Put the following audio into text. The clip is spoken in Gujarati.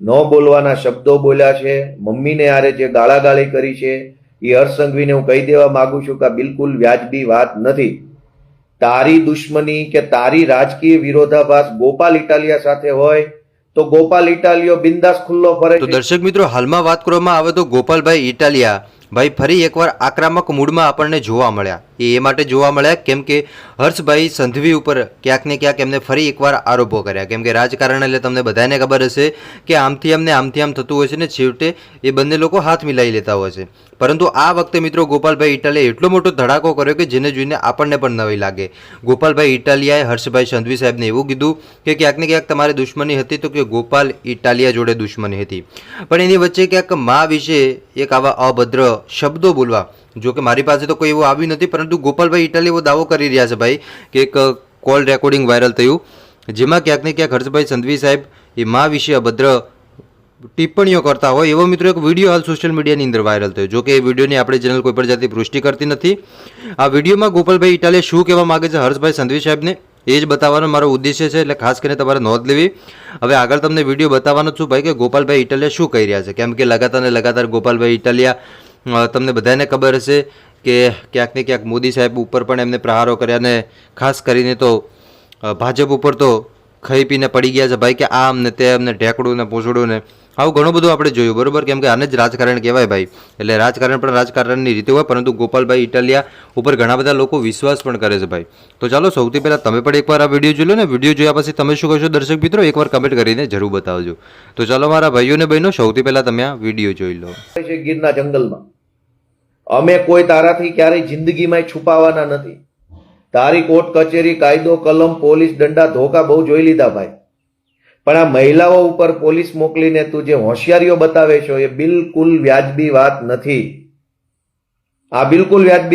ન બોલવાના શબ્દો બોલ્યા છે, મમ્મીને આરે જે ગાળાગાળી કરી છે એ હર્ષ સંઘવીને હું કહી દેવા માંગુ છું કે આ બિલકુલ વ્યાજબી વાત નથી. તારી દુશ્મની કે તારી રાજકીય વિરોધાભાસ ગોપાલ ઇટાલિયા સાથે હોય તો ગોપાલ ઇટાલિયો બિંદાસ ખુલ્લો ફરે. તો દર્શક મિત્રો, હાલમાં વાત કરવામાં આવે તો ગોપાલભાઈ ઇટાલિયા ભાઈ ફરી એકવાર આક્રમક મૂડમાં આપણને જોવા મળ્યા. એ માટે જોવા મળ્યા કેમ કે હર્ષભાઈ સંઘવી ઉપર ક્યાંક ને ક્યાંક એમને ફરી એકવાર આરોપો કર્યા. કેમ કે રાજકારણ એટલે તમને બધાને ખબર હશે કે આમથી આમ થતું હોય છે ને છેવટે એ બંને લોકો હાથ મિલાવી લેતા હોય છે. પરંતુ આ વખતે મિત્રો ગોપાલભાઈ ઇટાલિયાએ એટલો મોટો ધડાકો કર્યો કે જેને જોઈને આપણને પણ નવાઈ લાગે. ગોપાલભાઈ ઇટાલિયાએ હર્ષભાઈ સંઘવી સાહેબને એવું કીધું કે ક્યાંક ને ક્યાંક તમારી દુશ્મની હતી તો કે ગોપાલ ઇટાલિયા જોડે દુશ્મની હતી, પણ એની વચ્ચે ક્યાંક મા વિશે એક આવા અભદ્ર શબ્દો બોલવા, જો કે મારી પાસે તો કોઈ એવું આવ્યું નથી, પરંતુ ગોપાલભાઈ ઇટાલિયા એવો દાવો કરી રહ્યા છે ભાઈ કે એક કોલ રેકોર્ડિંગ વાયરલ થયું જેમાં ક્યાંક ને ક્યાંક હર્ષભાઈ સંઘવી સાહેબ એ મા વિશે અભદ્ર ટિપ્પણીઓ કરતા હોય એવો મિત્રો એક વિડીયો હાલ સોશિયલ મીડિયાની અંદર વાયરલ થયો. જો કે એ વિડીયોની આપણી ચેનલ કોઈ પણ જાતની પુષ્ટિ કરતી નથી. આ વિડીયોમાં ગોપાલભાઈ ઇટાલિયા શું કહેવા માગે છે હર્ષભાઈ સંઘવી સાહેબને એ જ બતાવવાનો મારો ઉદ્દેશ્ય છે, એટલે ખાસ કરીને તમારે નોંધ લેવી. હવે આગળ તમને વિડીયો બતાવવાનો છું ભાઈ કે ગોપાલભાઈ ઇટાલિયા શું કહી રહ્યા છે. કેમ કે લગાતાર ગોપાલભાઈ ઇટાલિયા તમને બધાને ખબર હશે કે ક્યાંક ને ક્યાંક મોદી સાહેબ ઉપર પણ એમને પ્રહારો કર્યા અને ખાસ કરીને તો ભાજપ ઉપર તો ખાઈ પીને પડી ગયા છે ભાઈ કે આમ ને તેમ ને ઢેકડું ને પૂછડું ને આવું ઘણું બધું આપણે જોયું, બરોબર. કેમ કે આને જ રાજકારણ કહેવાય ભાઈ. એટલે રાજકારણ પણ રાજકારણની રીતે હોય, પરંતુ ગોપાલભાઈ ઇટાલિયા ઉપર ઘણા બધા લોકો વિશ્વાસ પણ કરે છે ભાઈ. તો ચાલો સૌથી પહેલાં તમે પણ એકવાર આ વિડીયો જોઈ લો ને. વિડીયો જોયા પછી તમે શું કહેશો દર્શક મિત્રો એકવાર કમેન્ટ કરીને જરૂર બતાવજો. તો ચાલો મારા ભાઈઓ ને બહેનો સૌથી પહેલાં તમે આ વિડીયો જોઈ લો. ગીરના જંગલમાં અમે કોઈ તારાથી ક્યારેય જિંદગીમાં છુપાવાના નથી. તારી કોર્ટ કચેરી, કાયદો, કલમ, પોલીસ, દંડા, ધોકા બહુ જોઈ લીધા ભાઈ, પણ આ મહિલાઓ ઉપર પોલીસ મોકલીને તું જે હોશિયારીઓ બતાવે છો એ બિલકુલ વ્યાજબી વાત નથી. આ બિલકુલ વ્યાજબી